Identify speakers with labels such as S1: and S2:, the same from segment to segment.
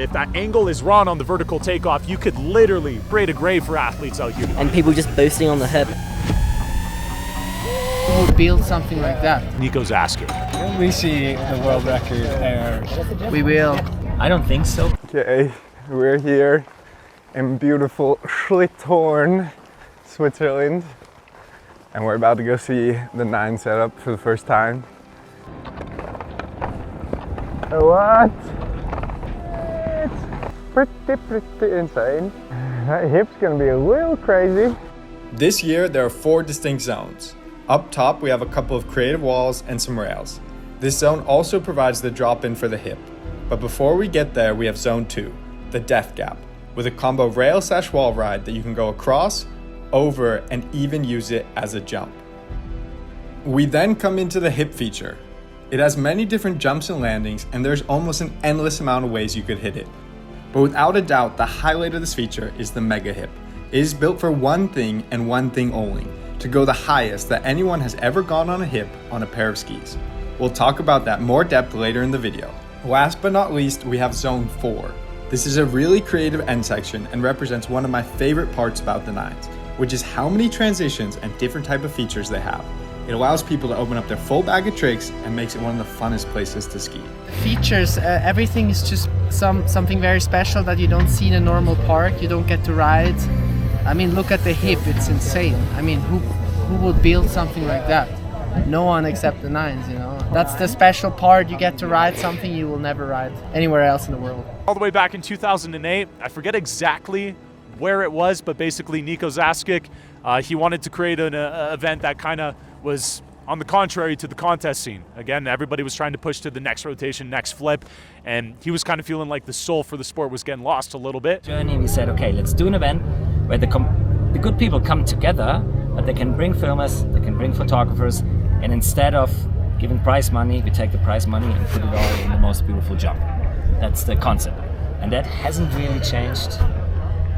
S1: if that angle is wrong on the vertical takeoff, you could literally create a grave for athletes out here.
S2: And people just boosting on the hip.
S3: Who would build something like that?
S1: Nico's asking.
S4: Will we see the world record there?
S3: We will.
S5: I don't think so.
S4: Okay, we're here in beautiful Schlitthorn, Switzerland. And we're about to go see the 9 setup for the first time. What? It's pretty insane. That hip's gonna be a little crazy.
S6: This year, there are 4 distinct zones. Up top, we have a couple of creative walls and some rails. This zone also provides the drop-in for the hip. But before we get there, we have Zone 2, the Death Gap, with a combo rail/wall ride that you can go across, over, and even use it as a jump. We then come into the hip feature. It has many different jumps and landings, and there's almost an endless amount of ways you could hit it. But without a doubt, the highlight of this feature is the Mega Hip. It is built for one thing and one thing only, to go the highest that anyone has ever gone on a hip on a pair of skis. We'll talk about that more depth later in the video. Last but not least, we have Zone 4. This is a really creative end section and represents one of my favorite parts about the Nines, which is how many transitions and different type of features they have. It allows people to open up their full bag of tricks and makes it one of the funnest places to ski.
S3: Features, everything is just something very special that you don't see in a normal park. You don't get to ride. I mean, look at the hip, it's insane. I mean, who would build something like that? No one except the Nines, you know. That's the special part. You get to ride something you will never ride anywhere else in the world.
S1: All the way back in 2008, I forget exactly where it was, but basically Nico Zaskic, he wanted to create an event that kind of was on the contrary to the contest scene. Again, everybody was trying to push to the next rotation, next flip, and he was kind of feeling like the soul for the sport was getting lost a little bit.
S5: Journey, we said, okay, let's do an event where the good people come together, but they can bring filmers, they can bring photographers, and instead of giving prize money, we take the prize money and put it all in the most beautiful jump. That's the concept. And that hasn't really changed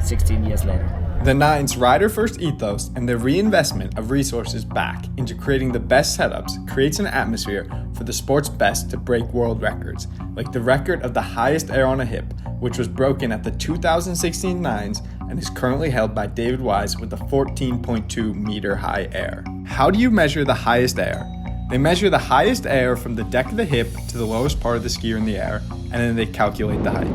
S5: 16 years later.
S6: The Nines' rider-first ethos and the reinvestment of resources back into creating the best setups creates an atmosphere for the sport's best to break world records, like the record of the highest air on a hip, which was broken at the 2016 Nines and is currently held by David Wise with a 14.2 meter high air. How do you measure the highest air? They measure the highest air from the deck of the hip to the lowest part of the skier in the air, and then they calculate the height.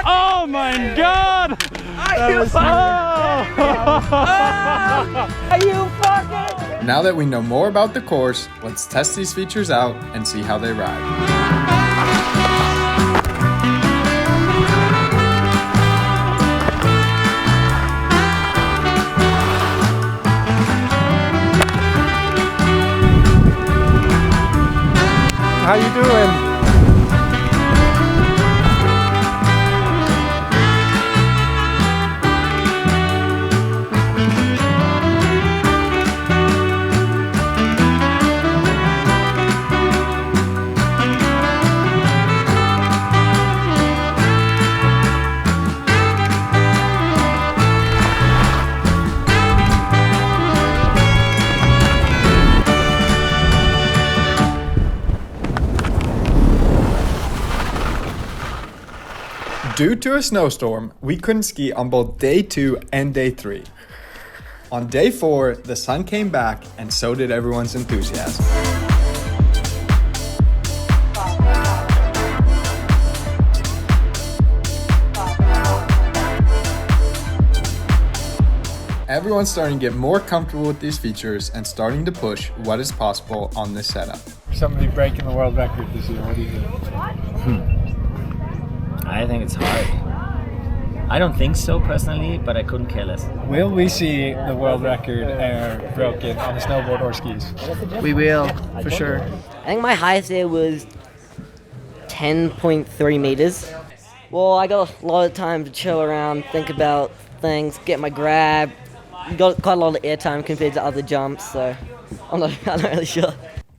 S1: Oh my God! Are you fucking?
S6: Now that we know more about the course, let's test these features out and see how they ride.
S4: How you doing?
S6: Due to a snowstorm, we couldn't ski on both day 2 and day 3. On day 4, the sun came back and so did everyone's enthusiasm. Everyone's starting to get more comfortable with these features and starting to push what is possible on this setup.
S4: Somebody breaking the world record this year, what do you think?
S5: I think it's hard. I don't think so personally, but I couldn't care less.
S4: Will we see the world record air broken on a snowboard or skis?
S3: We will, for sure.
S2: I think my highest air was 10.3 meters. Well, I got a lot of time to chill around, think about things, get my grab. Got quite a lot of air time compared to other jumps, so I'm not really sure.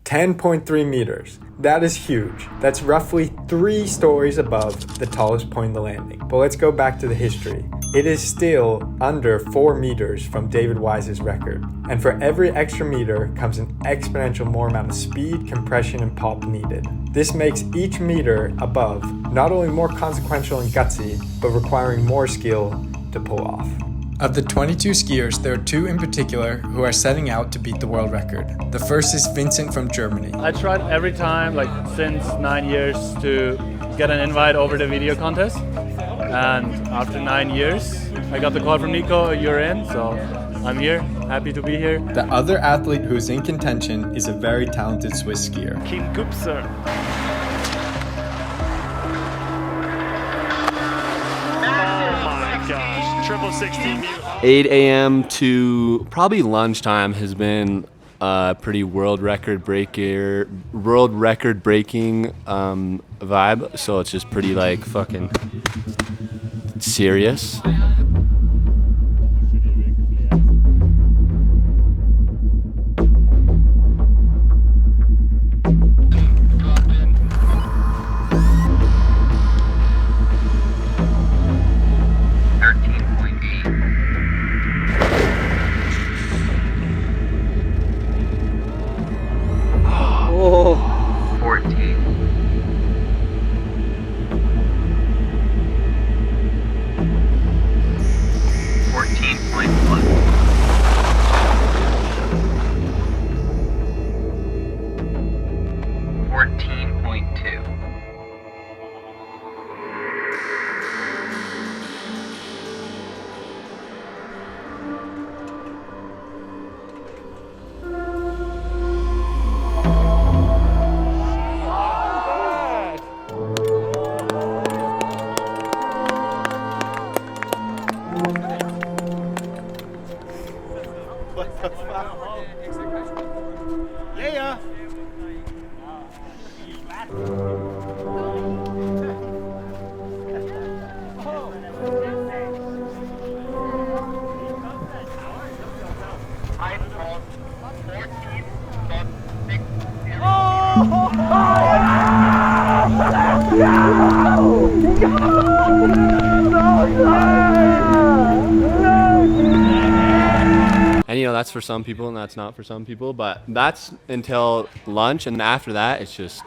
S6: 10.3 meters. That is huge. That's roughly 3 stories above the tallest point in the landing. But let's go back to the history. It is still under 4 meters from David Wise's record. And for every extra meter comes an exponential more amount of speed, compression, and pop needed. This makes each meter above not only more consequential and gutsy, but requiring more skill to pull off. Of the 22 skiers, there are 2 in particular who are setting out to beat the world record. The first is Vincent from Germany.
S7: I tried every time, like since 9 years, to get an invite over the video contest. And after 9 years, I got the call from Nico, you're in, so I'm here, happy to be here.
S6: The other athlete who is in contention is a very talented Swiss skier.
S7: Kim Gupser. Triple 16.
S8: 8 a.m. to probably lunchtime has been a pretty world record breaking vibe. So it's just pretty like fucking serious. And you know, that's for some people and that's not for some people, but that's until lunch, and after that it's just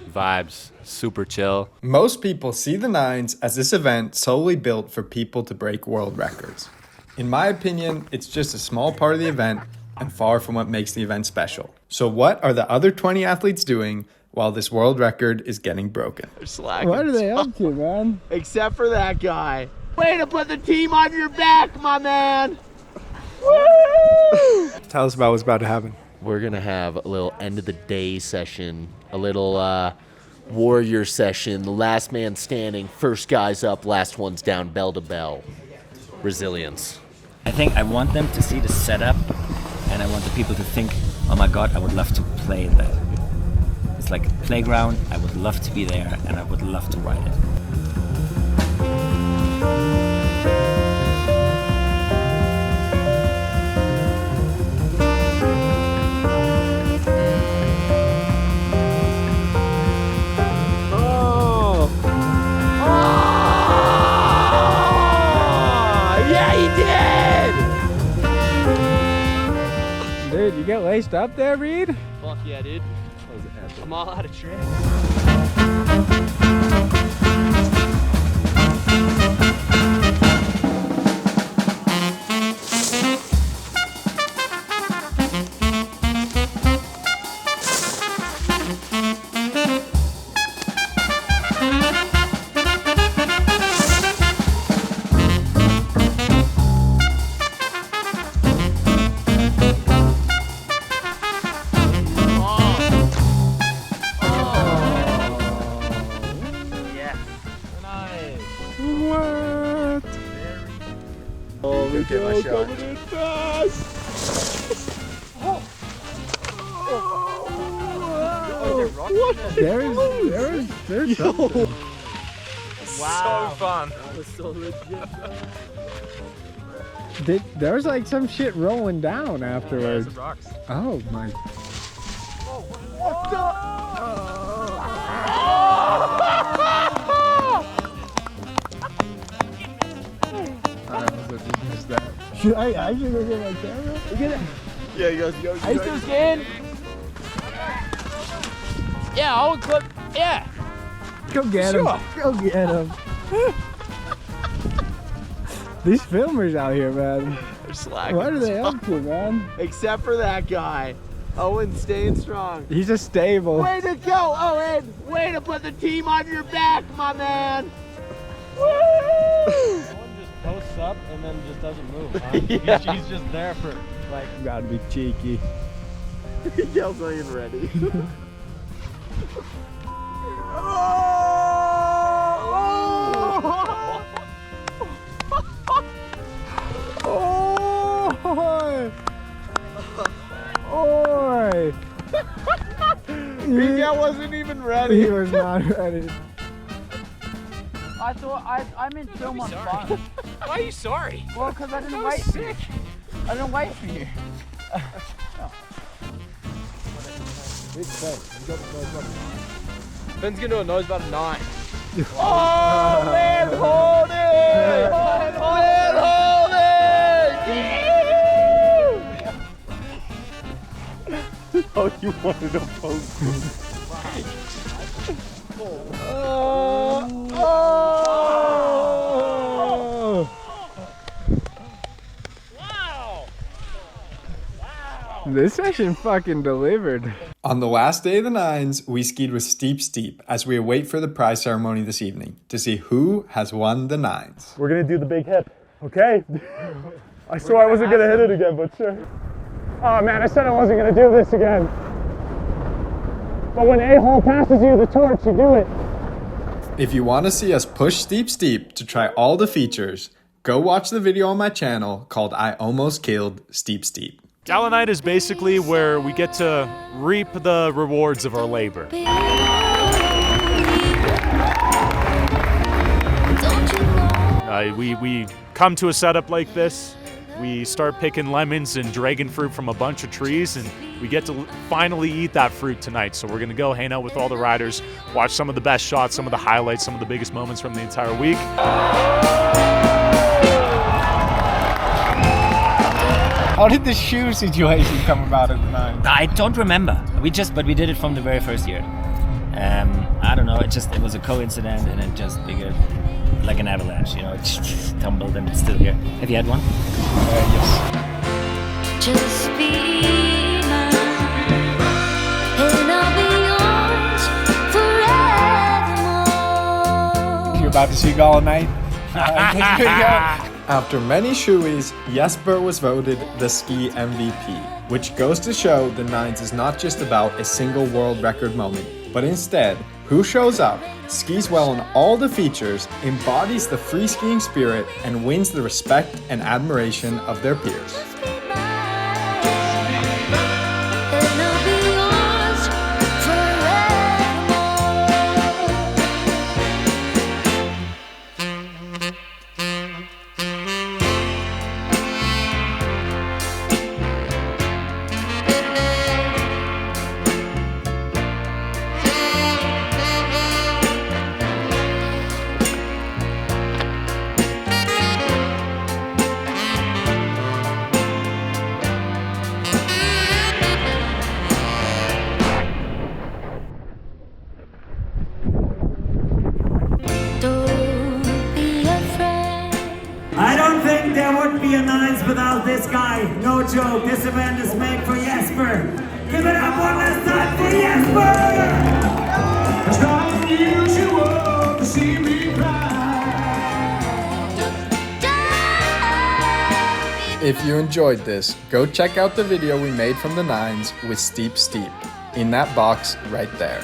S8: vibes, super chill.
S6: Most people see the Nines as this event solely built for people to break world records. In my opinion, it's just a small part of the event and far from what makes the event special. So what are the other 20 athletes doing while this world record is getting broken?
S9: What are they up to, man? Except for that guy. Way to put the team on your back, my man! Woo!
S6: Tell us about what's about to happen.
S10: We're gonna have a little end of the day session, a little warrior session, the last man standing, first guy's up, last one's down, bell to bell. Resilience.
S5: I think I want them to see the setup, and I want the people to think, oh my god, I would love to play that. It's like a playground, I would love to be there, and I would love to ride it.
S9: Dude, you get laced up there, Reed?
S10: Fuck yeah, dude. I'm all out of tricks.
S9: Get my shot. There's something.
S1: Wow. So fun.
S9: That was so legit. There was like some shit rolling down afterwards.
S1: Yeah, some rocks.
S9: Oh my. Should I actually go get my camera? Look at that. Yeah, he goes. Are you still scared? Yeah, I'll clip. Yeah. Go get him. Go get him. These filmers out here, man. They're slacking. What are they up to, man? Except for that guy. Owen's staying strong. He's just stable. Way to go, Owen! Way to put the team on your back, my man! Woo!
S11: Posts up and then just doesn't move. Huh?
S9: Yeah.
S11: He's just there for like.
S9: Gotta be cheeky. He yells like he's ready. Oi! Miguel wasn't even ready. He was not ready.
S12: I thought I meant film on phone.
S9: Why are you sorry?
S12: Well, because I didn't wait.
S9: Sick.
S12: I didn't wait for you.
S11: Ben's gonna do a nose about a 9.
S9: Oh, man, hold it! Man, hold it!
S11: Oh, you wanted to post.
S9: This session fucking delivered.
S6: On the last day of the nines, we skied with Steep Steep as we await for the prize ceremony this evening to see who has won the nines.
S11: We're gonna do the big hip, okay? I swore I wasn't gonna hit it again, but sure. Oh man, I said I wasn't gonna do this again. But when A-hole passes you the torch, you do it.
S6: If you want to see us push Steep Steep to try all the features, go watch the video on my channel called I Almost Killed Steep Steep.
S1: Gala night is basically where we get to reap the rewards of our labor. We come to a setup like this, we start picking lemons and dragon fruit from a bunch of trees, and we get to finally eat that fruit tonight. So we're gonna go hang out with all the riders, watch some of the best shots, some of the highlights, some of the biggest moments from the entire week.
S9: How did the shoe situation come about at the nine?
S5: I don't remember. But we did it from the very first year. I don't know. It was a coincidence, and it just figured like an avalanche. You know, it just tumbled, and it's still here. Have you had one?
S9: Yes.
S13: Just be mine, and I'll be yours forevermore.
S9: You're about to see Gala night.
S6: After many shoeies, Jesper was voted the ski MVP, which goes to show the nines is not just about a single world record moment, but instead, who shows up, skis well on all the features, embodies the free skiing spirit, and wins the respect and admiration of their peers.
S14: I don't think there would be a nines without this guy. No joke, this event is made for Jesper. Give it up one last time for Jesper! It's not unusual to see me cry.
S6: If you enjoyed this, go check out the video we made from the nines with Steep Steep in that box right there.